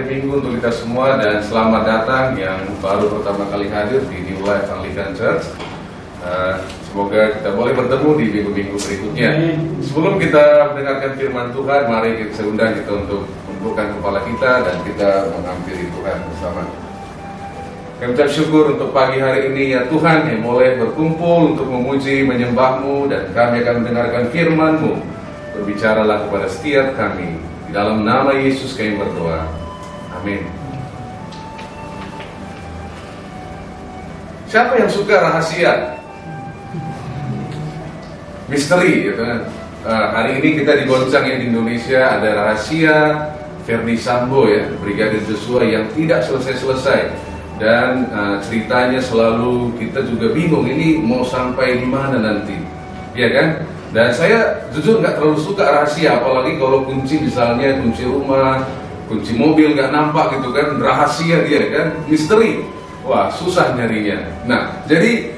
hari Minggu untuk kita semua, dan selamat datang yang baru pertama kali hadir di New Life Anglican Church. Semoga kita boleh bertemu di minggu-minggu berikutnya. Sebelum kita mendengarkan firman Tuhan, mari kita undang kita untuk tundukkan kepala kita dan kita menghampiri Tuhan bersama. Kami ucap syukur untuk pagi hari ini ya Tuhan, yang boleh berkumpul untuk memuji, menyembah-Mu, dan kami akan mendengarkan firman-Mu. Berbicaralah kepada setiap kami. Di dalam nama Yesus kami berdoa. Amin. Siapa yang suka rahasia? Misteri, gitu kan? Hari ini kita digoncang ya di Indonesia, ada rahasia Verdi Sambo ya, Brigadir Joshua yang tidak selesai-selesai. Dan ceritanya selalu kita juga bingung, ini mau sampai di mana nanti, ya kan? Dan saya jujur nggak terlalu suka rahasia, apalagi kalau kunci misalnya kunci rumah, kunci mobil nggak nampak gitu kan, rahasia dia kan, misteri, wah susah nyarinya. Nah, jadi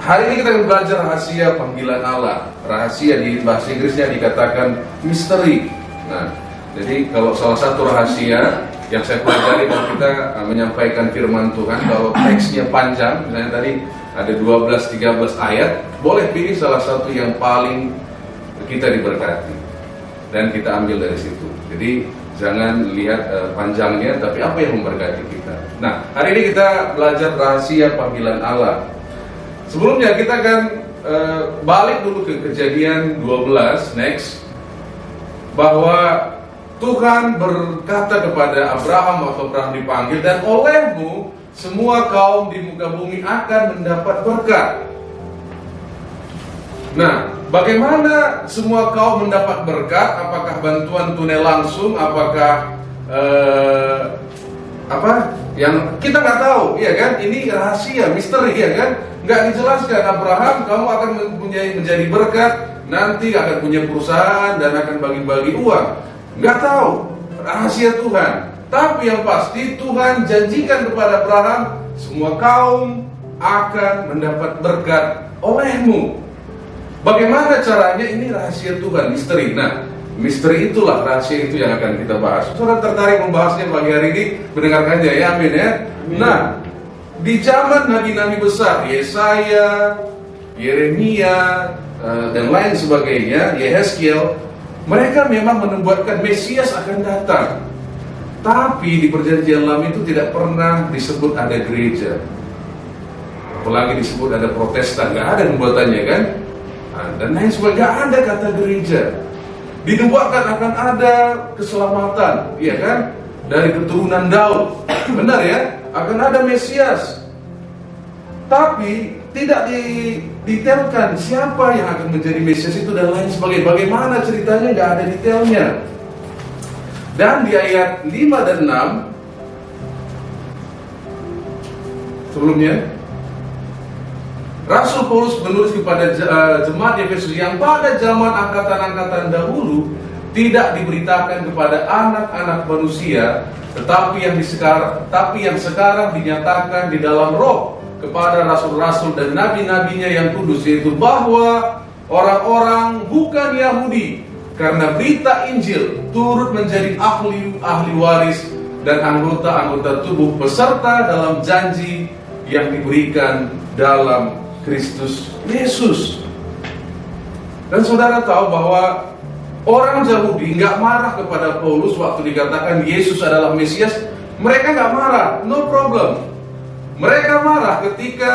hari ini kita akan belajar rahasia panggilan Allah. Rahasia di bahasa Inggrisnya dikatakan misteri. Nah, jadi kalau salah satu rahasia yang saya pelajari kalau kita menyampaikan firman Tuhan, kalau teksnya panjang, misalnya tadi ada 12-13 ayat, boleh pilih salah satu yang paling kita diberkati dan kita ambil dari situ. Jadi jangan lihat panjangnya, tapi apa yang memberkati kita. Nah, hari ini kita belajar rahasia panggilan Allah. Sebelumnya kita akan balik dulu ke Kejadian 12, next, bahwa Tuhan berkata kepada Abraham waktu Abraham dipanggil, dan olehmu semua kaum di muka bumi akan mendapat berkat. Nah, bagaimana semua kaum mendapat berkat? Apakah bantuan tunai langsung? Apakah yang kita nggak tahu, ya kan? Ini rahasia, misteri, ya kan? Nggak dijelaskan. Abraham, kamu akan menjadi berkat, nanti akan punya perusahaan dan akan bagi-bagi uang. Nggak tahu, rahasia Tuhan. Tapi yang pasti Tuhan janjikan kepada Abraham, semua kaum akan mendapat berkat olehmu. Bagaimana caranya? Ini rahasia Tuhan, misteri. Nah, misteri itulah, rahasia itu yang akan kita bahas. Saudara tertarik membahasnya pagi hari ini? Mendengarkan aja ya, amin ya. Amin. Nah, di zaman nabi-nabi besar, Yesaya, Yeremia, dan lain sebagainya, Yehezkiel, mereka memang menubuatkan Mesias akan datang. Tapi di perjanjian lama itu tidak pernah disebut ada gereja, apalagi disebut ada Protestan, nggak ada nubuatannya kan, dan lain sebagainya, nggak ada kata gereja. Dinubuatkan akan ada keselamatan, iya kan, dari keturunan Daud, benar ya, akan ada Mesias. Tapi tidak didetailkan siapa yang akan menjadi Mesias itu dan lain sebagainya. Bagaimana ceritanya, nggak ada detailnya. Dan di ayat 5 dan 6 sebelumnya, Rasul Paulus menulis kepada jemaat Efesus yang pada zaman angkatan-angkatan dahulu tidak diberitakan kepada anak-anak manusia, tetapi yang sekarang dinyatakan di dalam roh kepada rasul-rasul dan nabi-nabinya yang kudus, yaitu bahwa orang-orang bukan Yahudi karena berita Injil turut menjadi ahli waris dan anggota-anggota tubuh peserta dalam janji yang diberikan dalam Kristus Yesus. Dan saudara tahu bahwa orang Yahudi nggak marah kepada Paulus waktu dikatakan Yesus adalah Mesias. Mereka nggak marah, no problem. Mereka marah ketika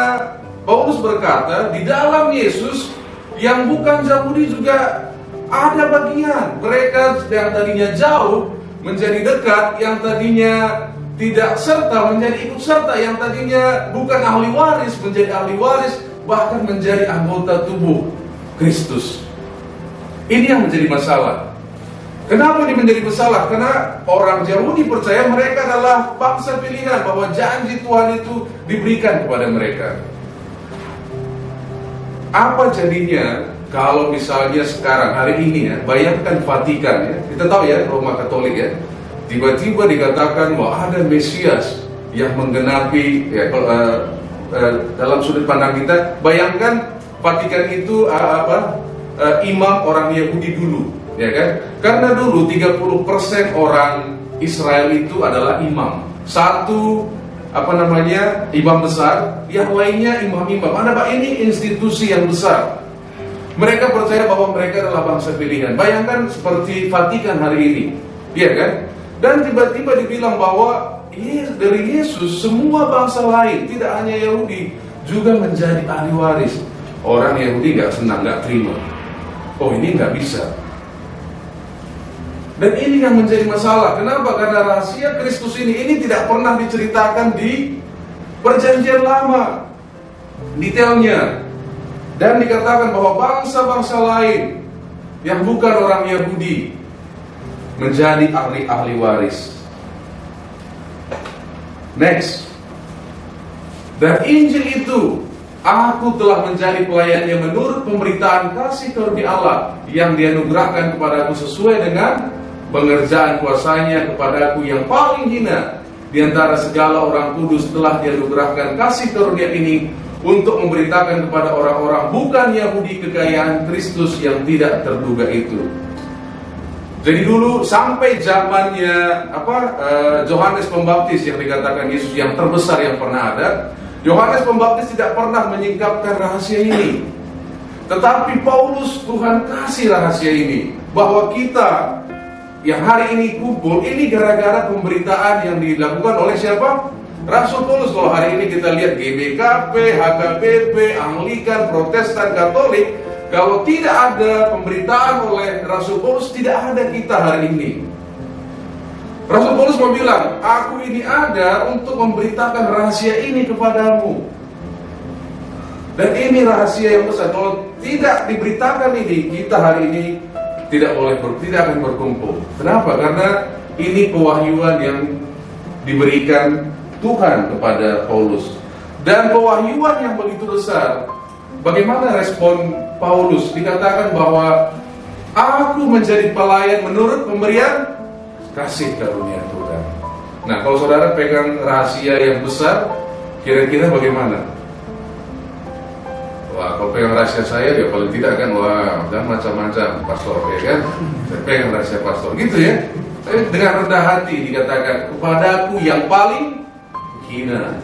Paulus berkata di dalam Yesus yang bukan Yahudi juga ada bagian. Mereka yang tadinya jauh menjadi dekat, yang tadinya tidak serta menjadi ikut serta, yang tadinya bukan ahli waris menjadi ahli waris, bahkan menjadi anggota tubuh Kristus. Ini yang menjadi masalah. Kenapa ini menjadi masalah? Karena orang Yahudi percaya mereka adalah bangsa pilihan, bahwa janji Tuhan itu diberikan kepada mereka. Apa jadinya kalau misalnya sekarang hari ini ya, bayangkan Vatikan ya, kita tahu ya, Roma Katolik ya, tiba-tiba dikatakan bahwa ada Mesias yang menggenapi ya, dalam sudut pandang kita, bayangkan Vatikan itu imam orang Yahudi dulu, ya kan? Karena dulu 30% orang Israel itu adalah imam. Satu imam besar, yang lainnya imam-imam. Ini institusi yang besar. Mereka percaya bahwa mereka adalah bangsa pilihan. Bayangkan seperti Vatikan hari ini, iya kan? Dan tiba-tiba dibilang bahwa dari Yesus semua bangsa lain, tidak hanya Yahudi, juga menjadi ahli waris. Orang Yahudi nggak senang, nggak terima. Oh, ini nggak bisa. Dan ini yang menjadi masalah. Kenapa? Karena rahasia Kristus ini tidak pernah diceritakan di Perjanjian Lama detailnya. Dan dikatakan bahwa bangsa-bangsa lain yang bukan orang Yahudi menjadi ahli waris. Next. Dan Injil itu, aku telah menjadi pelayannya menurut pemberitaan kasih karunia Allah yang dianugerahkan kepadaku sesuai dengan pengerjaan kuasanya kepadaku yang paling hina di antara segala orang kudus. Telah dianugerahkan kasih karunia ini untuk memberitakan kepada orang-orang bukan Yahudi kekayaan Kristus yang tidak terduga itu. Jadi dulu sampai zamannya Yohanes Pembaptis yang dikatakan Yesus yang terbesar yang pernah ada, Yohanes Pembaptis tidak pernah menyingkapkan rahasia ini. Tetapi Paulus, Tuhan kasih rahasia ini, bahwa kita yang hari ini kumpul ini gara-gara pemberitaan yang dilakukan oleh siapa? Rasul Paulus. Kalau hari ini kita lihat GBKP, HKBP, Anglikan, Protestan, Katolik, kalau tidak ada pemberitaan oleh Rasul Paulus, tidak ada kita hari ini. Rasul Paulus mau bilang, aku ini ada untuk memberitakan rahasia ini kepadamu. Dan ini rahasia yang besar. Kalau tidak diberitakan ini, kita hari ini tidak akan berkumpul. Kenapa? Karena ini pewahyuan yang diberikan Tuhan kepada Paulus. Dan pewahyuan yang begitu besar, bagaimana respon Paulus? Dikatakan bahwa aku menjadi pelayan menurut pemberian kasih karunia Tuhan. Nah, kalau saudara pegang rahasia yang besar, kira-kira bagaimana? Wah, kalau pegang rahasia saya, ya paling tidak kan, wah, dan macam-macam pastor, ya kan? Saya pegang rahasia pastor, gitu ya. Tapi dengan rendah hati dikatakan, kepadaku yang paling hina,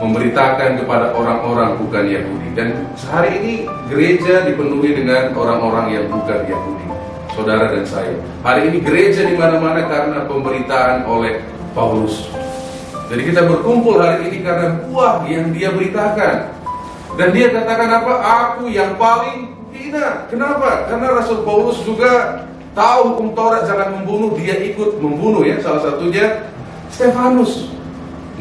memberitakan kepada orang-orang bukan Yahudi. Dan sehari ini gereja dipenuhi dengan orang-orang yang bukan Yahudi, saudara dan saya. Hari ini gereja di mana-mana karena pemberitaan oleh Paulus. Jadi kita berkumpul hari ini karena buah yang dia beritakan. Dan dia katakan apa? Aku yang paling hina. Kenapa? Karena Rasul Paulus juga tahu hukum Taurat jangan membunuh, dia ikut membunuh ya. Salah satunya Stefanus.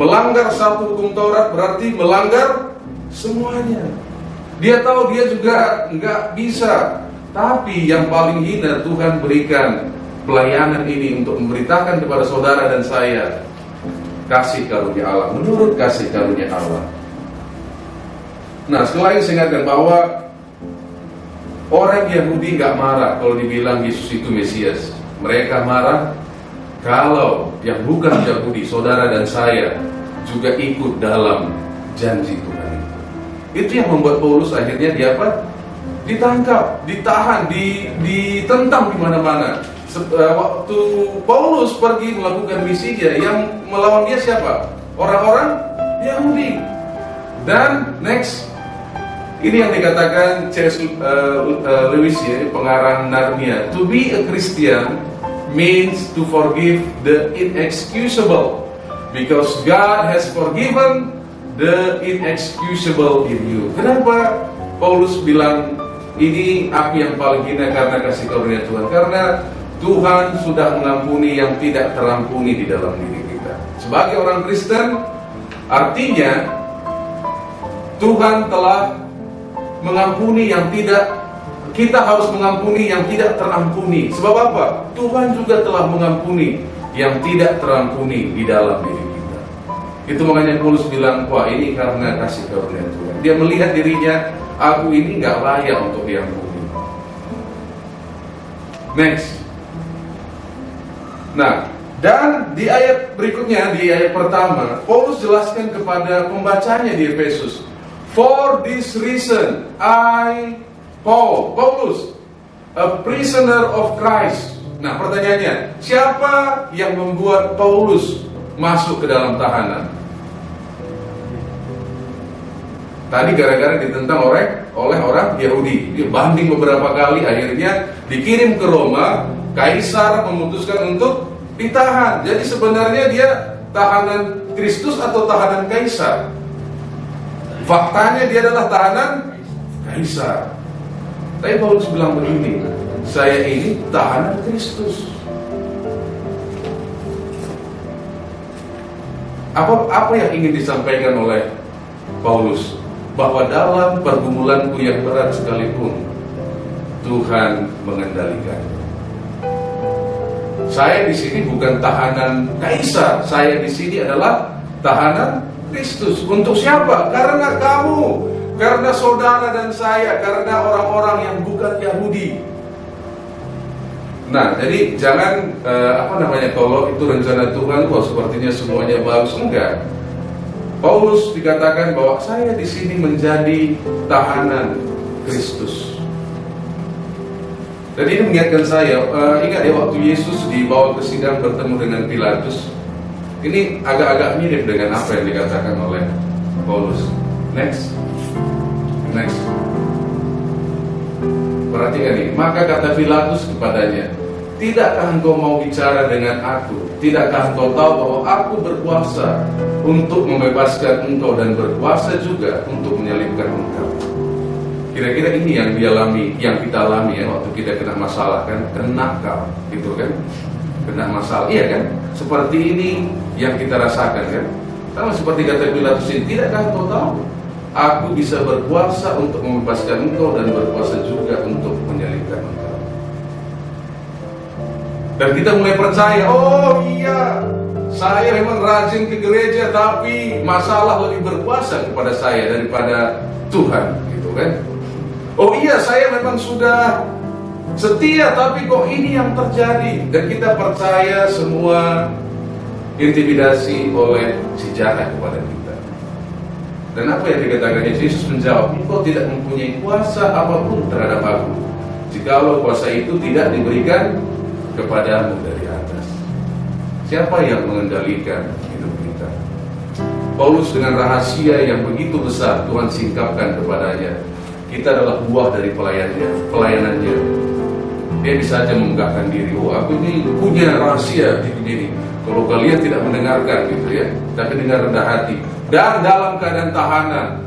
Melanggar satu hukum Taurat berarti melanggar semuanya. Dia tahu dia juga nggak bisa. Tapi yang paling hina Tuhan berikan pelayanan ini untuk memberitakan kepada saudara dan saya kasih karunia Allah, menurut kasih karunia Allah. Nah, sekali lagi saya ingatkan bahwa orang Yahudi nggak marah kalau dibilang Yesus itu Mesias. Mereka marah kalau yang bukan Yahudi, saudara dan saya, juga ikut dalam janji Tuhan itu. Itu yang membuat Paulus akhirnya dia apa? Ditangkap, ditahan, ditentang di mana-mana. Waktu Paulus pergi melakukan misinya, yang melawan dia siapa? Orang-orang Yahudi. Dan next, ini yang dikatakan C.S. Lewis ya, pengarang Narnia. To be a Christian means to forgive the inexcusable, because God has forgiven the inexcusable in you. Kenapa Paulus bilang ini aku yang paling hina karena kasih karunia Tuhan? Karena Tuhan sudah mengampuni yang tidak terampuni di dalam diri kita. Sebagai orang Kristen, artinya Tuhan telah mengampuni yang tidak, kita harus mengampuni yang tidak terampuni. Sebab apa? Tuhan juga telah mengampuni yang tidak terampuni di dalam diri kita. Itu makanya Paulus bilang, wah ini karena kasih karunia Tuhan. Dia melihat dirinya, aku ini gak layak untuk diampuni. Next. Nah, dan di ayat berikutnya, di ayat pertama, Paulus jelaskan kepada pembacanya di Efesus, for this reason, I, Paulus, a prisoner of Christ. Nah, pertanyaannya, siapa yang membuat Paulus masuk ke dalam tahanan? Tadi gara-gara ditentang oleh orang Yahudi. Dia banding beberapa kali, akhirnya dikirim ke Roma. Kaisar memutuskan untuk ditahan. Jadi sebenarnya dia tahanan Kristus atau tahanan Kaisar? Faktanya dia adalah tahanan Kaisar. Tapi Paulus bilang begini, saya ini tahanan Kristus. Apa yang ingin disampaikan oleh Paulus? Bahwa dalam pergumulanku yang berat sekalipun, Tuhan mengendalikan. Saya di sini bukan tahanan Kaisar, saya di sini adalah tahanan Kristus. Untuk siapa? Karena kamu, karena saudara dan saya, karena orang-orang yang bukan Yahudi. Nah, jadi jangan kalau itu rencana Tuhan, wah sepertinya semuanya bagus, enggak. Paulus dikatakan bahwa saya di sini menjadi tahanan Kristus. Dan ini mengingatkan saya, ingat ya waktu Yesus dibawa ke sidang bertemu dengan Pilatus. Ini agak-agak mirip dengan apa yang dikatakan oleh Paulus. Next. Perhatikan ini. Maka kata Pilatus kepadanya, tidakkah engkau mau bicara dengan aku? Tidakkah engkau tahu bahwa aku berkuasa untuk membebaskan engkau dan berkuasa juga untuk menyalibkan engkau? Kira-kira ini yang kita alami ya waktu kita kena masalah kan, kena nakal gitu kan, kena masalah, iya kan? Seperti ini yang kita rasakan kan? Sama seperti kata Pilatus ini, tidakkah engkau tahu aku bisa berkuasa untuk membebaskan engkau dan berkuasa juga untuk menyalibkan engkau? Dan kita mulai percaya, oh iya, saya memang rajin ke gereja, tapi masalah lebih berkuasa kepada saya daripada Tuhan, gitu kan? Oh iya, saya memang sudah setia, tapi kok ini yang terjadi? Dan kita percaya semua intimidasi oleh si jahat kepada kita. Dan apa yang dikatakan Yesus menjawab, engkau tidak mempunyai kuasa apapun terhadap aku, jikalau kuasa itu tidak diberikan kepadamu dari atas. Siapa yang mengendalikan hidup kita? Paulus dengan rahasia yang begitu besar Tuhan singkapkan kepadanya. Kita adalah buah dari pelayanannya. Dia bisa saja menggahkan diri, oh aku ini punya rahasia begini. Kalau kalian tidak mendengarkan gitu ya, tapi dengan rendah hati dan dalam keadaan tahanan,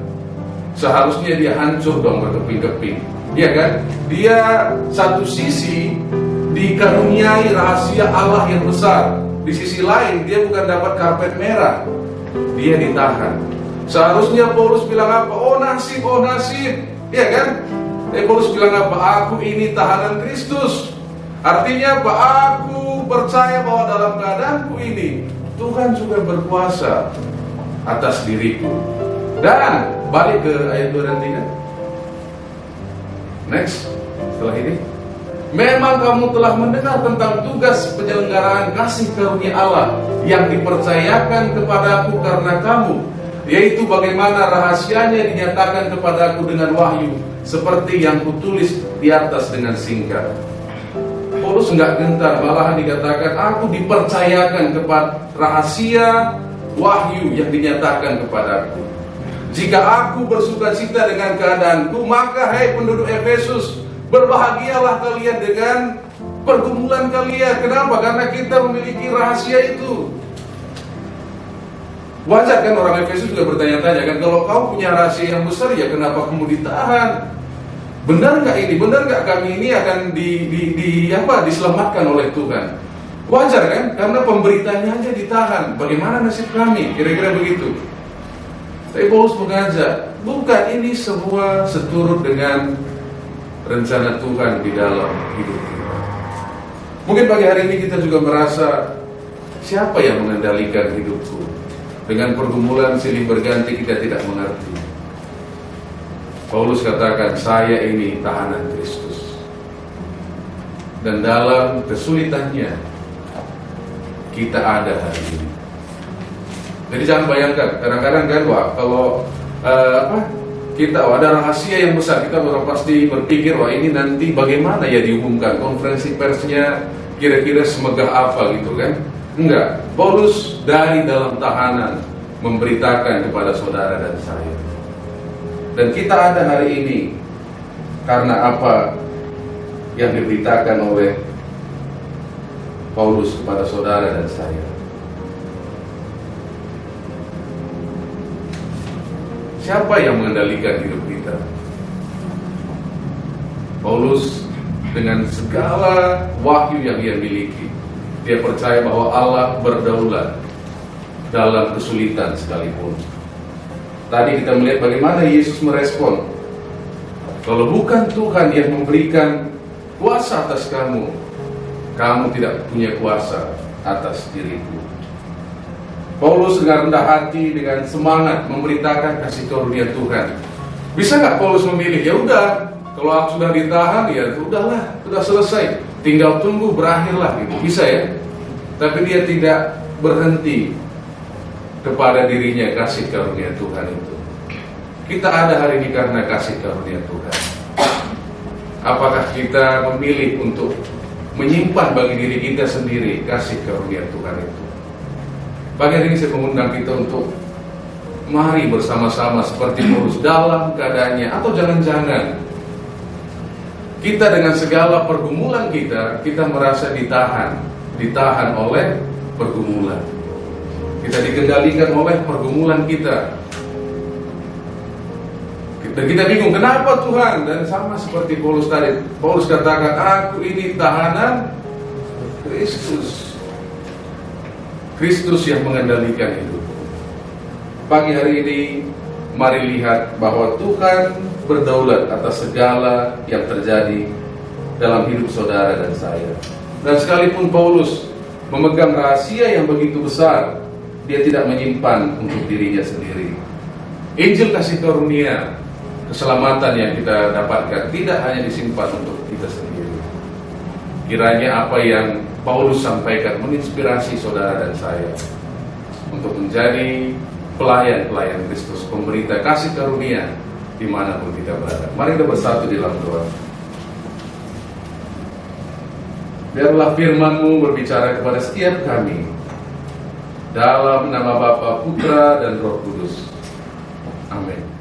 seharusnya dia hancur dong berkeping-keping, ya kan? Dia satu sisi dikaruniai rahasia Allah yang besar, di sisi lain dia bukan dapat karpet merah, dia ditahan. Seharusnya Paulus bilang apa? Oh nasib, ya kan? Paulus bilang apa? Aku ini tahanan Kristus. Artinya apa? Aku percaya bahwa dalam keadaanku ini Tuhan juga berkuasa atas diriku. Dan balik ke ayat 2 dan 3. Next. Setelah ini, memang kamu telah mendengar tentang tugas penyelenggaraan kasih karunia Allah yang dipercayakan kepadaku karena kamu, yaitu bagaimana rahasianya dinyatakan kepadaku dengan wahyu, seperti yang kutulis di atas dengan singkat. Paulus enggak gentar, malahan dikatakan aku dipercayakan kepada rahasia wahyu yang dinyatakan kepadaku. Jika aku bersukacita dengan keadaanku, maka hai penduduk Efesus, berbahagialah kalian dengan pergumulan kalian. Kenapa? Karena kita memiliki rahasia itu. Wajar kan orang Efesus juga bertanya-tanya kan, kalau kau punya rahasia yang besar, ya kenapa kamu ditahan? Benar nggak ini? Benar nggak kami ini akan diselamatkan oleh Tuhan? Wajar kan? Karena pemberitanya aja ditahan. Bagaimana nasib kami? Kira-kira begitu. Tapi Paulus mengajak, bukan ini semua seturut dengan rencana Tuhan di dalam hidup kita. Mungkin pagi hari ini kita juga merasa, siapa yang mengendalikan hidupku? Dengan pergumulan silih berganti kita tidak mengerti. Paulus katakan, saya ini tahanan Kristus. Dan dalam kesulitannya kita ada hari ini. Jadi jangan bayangkan, kadang-kadang kan kalau kita ada rahasia yang besar, kita pasti berpikir, wah ini nanti bagaimana ya diumumkan, konferensi persnya kira-kira semegah apa gitu kan? Enggak. Paulus dari dalam tahanan memberitakan kepada saudara dan saya. Dan kita ada hari ini karena apa yang diberitakan oleh Paulus kepada saudara dan saya. Siapa yang mengendalikan hidup kita? Paulus dengan segala wahyu yang ia miliki, dia percaya bahwa Allah berdaulat dalam kesulitan sekalipun. Tadi kita melihat bagaimana Yesus merespon. Kalau bukan Tuhan yang memberikan kuasa atas kamu, kamu tidak punya kuasa atas diriku. Paulus dengan rendah hati, dengan semangat memberitakan kasih karunia Tuhan. Bisa nggak Paulus memilih? Ya udah, kalau aku sudah ditahan, ya udahlah, sudah selesai, tinggal tunggu berakhirlah gitu. Bisa ya? Tapi dia tidak berhenti kepada dirinya kasih karunia Tuhan itu. Kita ada hari ini karena kasih karunia Tuhan. Apakah kita memilih untuk menyimpan bagi diri kita sendiri kasih karunia Tuhan itu? Pagi hari ini saya mengundang kita untuk mari bersama-sama seperti Paulus dalam keadaannya. Atau jangan-jangan kita dengan segala pergumulan kita merasa ditahan oleh pergumulan. Kita dikendalikan oleh pergumulan kita. Dan kita bingung, kenapa Tuhan? Dan sama seperti Paulus tadi, Paulus katakan, aku ini tahanan Kristus yang mengendalikan hidup. Pagi hari ini mari lihat bahwa Tuhan berdaulat atas segala yang terjadi dalam hidup saudara dan saya. Dan sekalipun Paulus memegang rahasia yang begitu besar, dia tidak menyimpan untuk dirinya sendiri. Injil kasih karunia, keselamatan yang kita dapatkan tidak hanya disimpan untuk kita sendiri. Kiranya apa yang Paulus sampaikan menginspirasi saudara dan saya untuk menjadi pelayan-pelayan Kristus, pemberita kasih karunia dimanapun kita berada. Mari kita bersatu di dalam doa. Biarlah firman-Mu berbicara kepada setiap kami dalam nama Bapa, Putra, dan Roh Kudus. Amin.